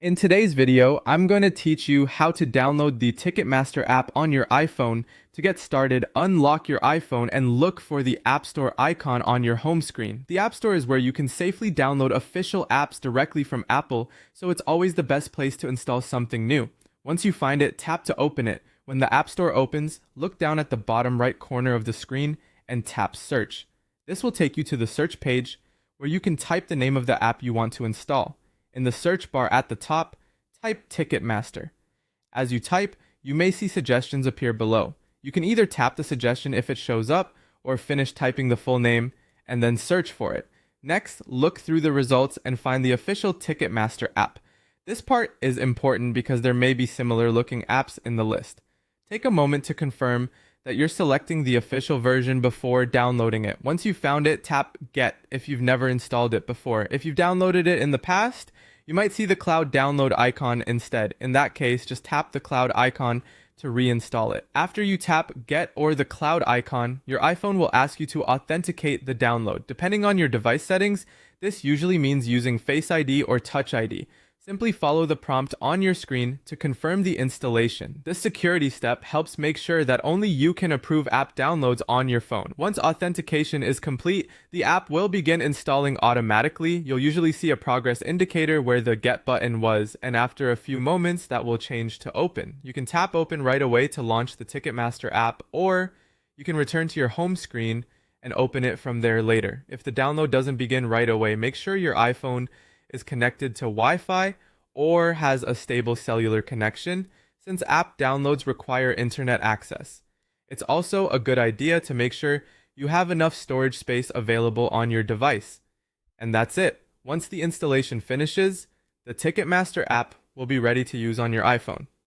In today's video, I'm going to teach you how to download the Ticketmaster app on your iPhone. To get started, unlock your iPhone and look for the App Store icon on your home screen. The App Store is where you can safely download official apps directly from Apple, so it's always the best place to install something new. Once you find it, tap to open it. When the App Store opens, look down at the bottom right corner of the screen and tap Search. This will take you to the search page where you can type the name of the app you want to install. In the search bar at the top, type Ticketmaster. As you type, you may see suggestions appear below. You can either tap the suggestion if it shows up, or finish typing the full name and then search for it. Next, look through the results and find the official Ticketmaster app. This part is important because there may be similar looking apps in the list. Take a moment to confirm that you're selecting the official version before downloading it. Once you've found it, tap Get if you've never installed it before. If you've downloaded it in the past, you might see the cloud download icon instead. In that case, just tap the cloud icon to reinstall it. After you tap Get or the cloud icon, your iPhone will ask you to authenticate the download. Depending on your device settings, this usually means using Face ID or Touch ID. Simply follow the prompt on your screen to confirm the installation. This security step helps make sure that only you can approve app downloads on your phone. Once authentication is complete, the app will begin installing automatically. You'll usually see a progress indicator where the Get button was, and after a few moments, that will change to Open. You can tap Open right away to launch the Ticketmaster app, or you can return to your home screen and open it from there later. If the download doesn't begin right away, make sure your iPhone is connected to Wi-Fi or has a stable cellular connection, since app downloads require internet access. It's also a good idea to make sure you have enough storage space available on your device. And that's it. Once the installation finishes, the Ticketmaster app will be ready to use on your iPhone.